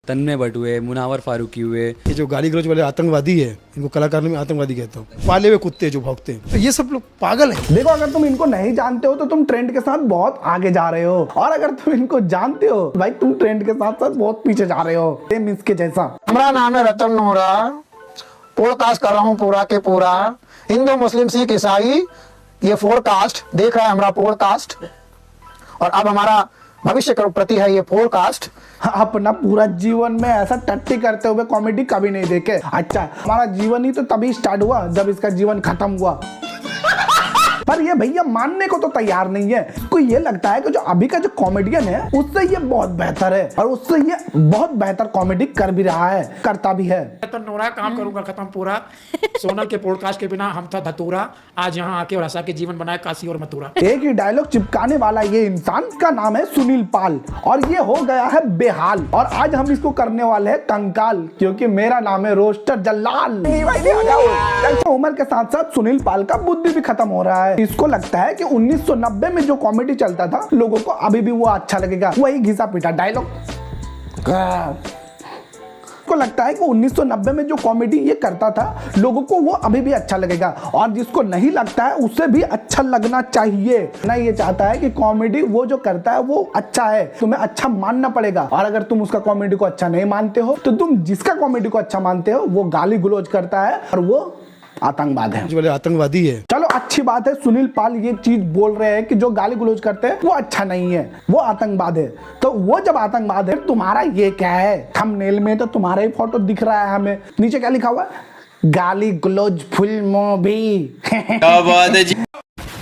तन्मय भट्ट हुए, मुनावर फारूकी हुए। ये जो गाली गलौज वाले आतंकवादी है, इनको कलाकारों में आतंकवादी कहता हूँ। पाले हुए कुत्ते जो भौंकते हैं, तो ये सब लोग पागल हैं। देखो, अगर तुम इनको नहीं जानते हो तो तुम ट्रेंड के साथ बहुत आगे जा रहे हो, और अगर तुम इनको जानते हो भाई तुम ट्रेंड के साथ साथ बहुत पीछे जा रहे हो। सेम इसके जैसा। हमारा नाम है रतन नोहरा, पॉडकास्ट कर रहा हूँ पूरा के पूरा, हिंदू मुस्लिम सिख ईसाई, ये 4 कास्ट देख रहा है हमारा पॉडकास्ट, और अब हमारा भविष्य के प्रति है ये पॉडकास्ट। अपना पूरा जीवन में ऐसा टट्टी करते हुए कॉमेडी कभी नहीं देखे। अच्छा, हमारा जीवन ही तो तभी स्टार्ट हुआ जब इसका जीवन खत्म हुआ। पर ये भैया मानने को तो तैयार नहीं है। इसको ये लगता है कि जो अभी का जो कॉमेडियन है उससे ये बहुत बेहतर है, और उससे ये बहुत बेहतर कॉमेडी कर भी रहा है, करता भी है। तो नोरा काम करूंगा खत्म पूरा। सोनल के पॉडकास्ट के बिना हम था धतूरा, आज यहाँ आके और हंसा के जीवन बनाया काशी और मथुरा। एक ही डायलॉग चिपकाने वाला ये इंसान का नाम है सुनील पाल, और ये हो गया है बेहाल, और आज हम इसको करने वाले हैं कंकाल, क्योंकि मेरा नाम है रोस्टर जल्लाल। उम्र के साथ साथ सुनील पाल का बुद्धि भी खत्म हो रहा है। इसको लगता है कि 1990 में जो कॉमेडी चलता था लोगों को अभी भी वो अच्छा लगेगा, वही घिसा पीटा डायलॉग। को लगता है कि 1990 में जो कॉमेडी ये करता था लोगों को वो अभी भी अच्छा लगेगा, और जिसको नहीं लगता है उसे भी अच्छा लगना चाहिए ना। ये चाहता है कि कॉमेडी वो जो करता है वो अच्छा है, तुम्हें अच्छा मानना पड़ेगा। और अगर तुम उसका कॉमेडी को अच्छा नहीं मानते हो तो तुम जिसका कॉमेडी को अच्छा मानते हो वो गाली गलौज करता है और वो आतंकवाद है। जो वाले आतंकवादी है। चलो अच्छी बात है, सुनील पाल ये चीज बोल रहे हैं कि जो गाली गलौज करते हैं वो अच्छा नहीं है, वो आतंकवाद है। तो वो जब आतंकवाद है, तुम्हारा ये क्या है? थंबनेल में तो तुम्हारा ही फोटो दिख रहा है हमें, नीचे क्या लिखा हुआ है? गाली गलौज फुल मूवी। क्या बात है जी।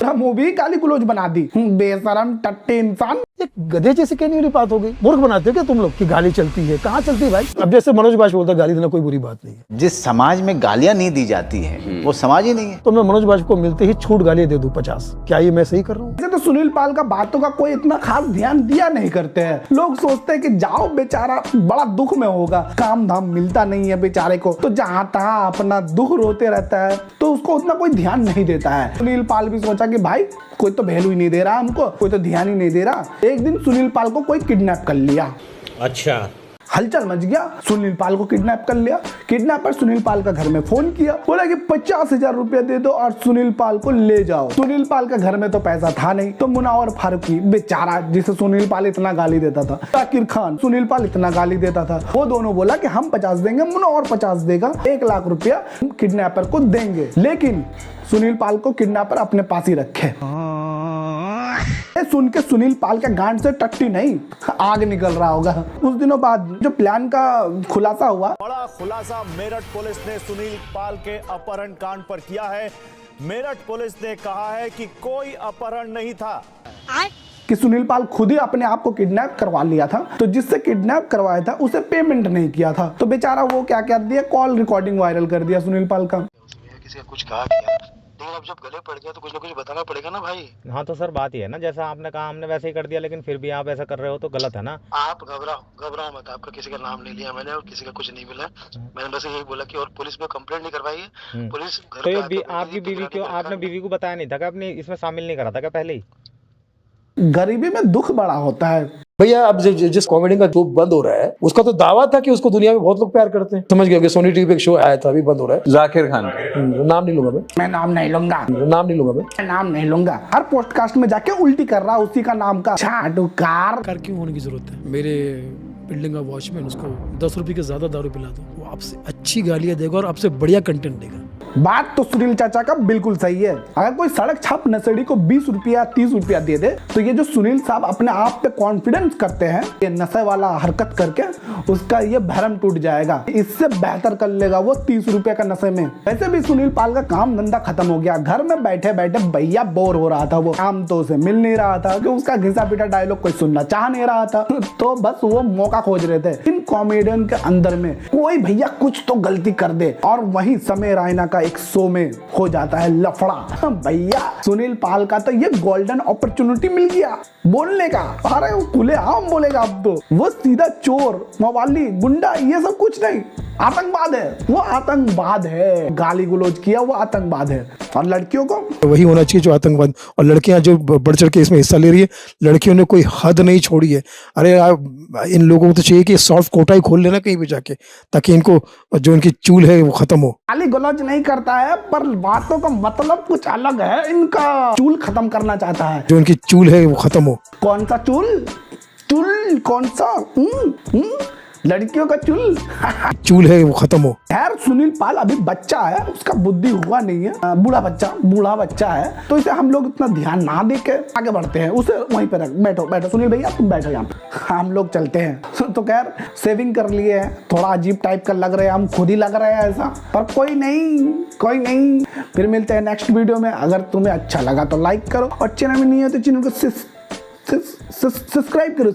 मूवी गाली गलौज बना दी। बेशरम टट्टे इंसान। एक गधे जैसे कहने वाली बात हो गई। मूर्ख बनाते हो क्या तुम लोग कि गाली चलती है? कहाँ चलती है भाई? अब जैसे मनोज बाज बोलता है गाली देना कोई बुरी बात नहीं है। जिस समाज में गालियां नहीं दी जाती है वो समाज ही नहीं है। तो मैं मनोज बाज को मिलते ही छूट गाली दे दूं 50। क्या ये मैं सही कर रहा हूँ? तो सुनील पाल का बातों का कोई इतना खास ध्यान दिया नहीं करते हैं। लोग सोचते हैं कि जाओ बेचारा बड़ा दुख में होगा, काम धाम मिलता नहीं है बेचारे को, तो जहां तहां अपना दुख रोते रहता है, तो उसको उतना कोई ध्यान नहीं देता है। सुनील पाल भी सोचा कि भाई कोई तो वैल्यू ही नहीं दे रहा हमको, कोई तो ध्यान ही नहीं दे रहा। एक दिन सुनील पाल को कोई किडनैप कर लिया। अच्छा, हलचल मच गया, सुनील पाल को किडनैप कर लिया। किडनैपर सुनील पाल का घर में फोन किया, बोला कि 50,000 रुपया दे दो और सुनील पाल को ले जाओ। सुनील पाल का घर में तो पैसा था नहीं, तो मुनावर फारूकी बेचारा, जिसे सुनील पाल इतना गाली देता था, जाकिर खान सुनील पाल इतना गाली देता था, वो दोनों बोला कि हम 50 देंगे, मुनावर 50 देगा, 1 लाख रुपया किडनैपर को देंगे। लेकिन सुनील पाल को किडनैपर अपने पास ही रखे। सुन के सुनील पाल के गांड से टट्टी नहीं आग निकल रहा होगा। कुछ दिनों बाद जो प्लान का खुलासा हुआ, बड़ा खुलासा मेरठ पुलिस ने सुनील पाल के अपहरण कांड पर किया है। मेरठ पुलिस ने कहा है कि कोई अपहरण नहीं था, कि सुनील पाल खुद ही अपने आप को किडनैप करवा लिया था। तो जिससे किडनैप करवाया था उसे पेमेंट नहीं किया था, तो बेचारा वो क्या कर दिया, कॉल रिकॉर्डिंग वायरल कर दिया सुनील पाल का। किसी का कुछ कहा किया, लेकिन अब जब गले पड़ गया तो कुछ ना कुछ बताना पड़ेगा ना भाई। हाँ तो सर बात ही है ना, जैसा आपने कहा हमने वैसे ही कर दिया, लेकिन फिर भी आप ऐसा कर रहे हो तो गलत है ना। आप घबराओ मत, आपका किसी का नाम नहीं लिया मैंने और किसी का कुछ नहीं मिला। मैंने बस यही बोला कि और पुलिस में कंप्लेंट नहीं करवाई है। पुलिस घर तो पे ये आपकी बीवी क्यों, आपने बीवी को बताया नहीं था क्या, अपनी इसमें शामिल नहीं करा था क्या पहले ही? गरीबी में दुख बड़ा होता है भैया। अब जिस कॉमेडी का जो बंद हो रहा है उसका तो दावा था कि उसको दुनिया में बहुत लोग प्यार करते हैं। समझ गए? सोनी टीवी पे एक शो आया था, अभी बंद हो रहा है। जाकिर खान, नाम नहीं लूंगा मैं नाम नहीं लूंगा, मैं नाम नहीं लूंगा। हर पोस्टकास्ट में जाके उल्टी कर रहा उसी का नाम का छाटुकार। कार क्यों होने की जरूरत है? मेरे बिल्डिंग का वॉचमैन, उसको 10 रुपए के ज्यादा दारू पिला दो, वो आपसे अच्छी गालियां देगा और आपसे बढ़िया कंटेंट देगा। बात तो सुनील चाचा का बिल्कुल सही है। अगर कोई सड़क छाप नशेड़ी को 20 रुपया 30 रुपया दे दे, तो ये जो सुनील साहब अपने आप पे कॉन्फिडेंस करते हैं, ये नशे वाला हरकत करके उसका ये भरम टूट जाएगा। इससे बेहतर कर लेगा वो 30 रुपए का नशे में। वैसे भी सुनील पाल का काम धंधा खत्म हो गया, घर में बैठे बैठे भैया बोर हो रहा था, वो काम तो उसे मिल नहीं रहा था कि उसका घिसा पीटा डायलॉग कोई सुनना चाह नहीं रहा था, तो बस वो मौका खोज रहे थे। इन कॉमेडियन के अंदर में कोई भैया कुछ तो गलती कर दे, और वही समय रायना का एक शो में हो जाता है लफड़ा। भैया सुनील पाल का तो ये गोल्डन अपॉर्चुनिटी मिल गया बोलने का। अरे वो खुले आम बोलेगा अब तो, वो सीधा चोर, मवाली, गुंडा ये सब कुछ नहीं, आतंकवाद है, वो आतंकवाद है। गाली गलौज किया वो आतंकवाद है। और लड़कियों को वही होना चाहिए जो आतंकवाद, और लड़कियां जो बढ़ चढ़ के इसमें हिस्सा ले रही है, लड़कियों ने कोई हद नहीं छोड़ी है। अरे इन लोगों को तो चाहिए कि सॉफ्ट कोटा ही खोल लेना कहीं भी जाके, ताकि इनको जो इनकी चूल है वो खत्म हो। गाली गलौज नहीं करता है, पर बातों का मतलब कुछ अलग है। इनका चूल खत्म करना चाहता है, जो इनकी चूल है वो खत्म हो। कौन सा चूल? चूल कौन सा? लड़कियों का चूल चूल है वो खत्म हो। यार सुनील पाल अभी बच्चा है, उसका बुद्धि हुआ नहीं है, बूढ़ा बच्चा है, तो इसे हम लोग इतना ध्यान ना दे के आगे बढ़ते हैं। उसे वहीं पे रख, बैठो सुनील भैया, तुम बैठो यहाँ पे, हम लोग चलते हैं। तो खैर सेविंग कर लिए हैं, थोड़ा अजीब टाइप का लग रहा है, हम खुद ही लग रहे हैं ऐसा, पर कोई नहीं। फिर मिलते हैं नेक्स्ट वीडियो में। अगर तुम्हें अच्छा लगा तो लाइक करो, और चैनल में नहीं है तो चैनल को सब्सक्राइब करो।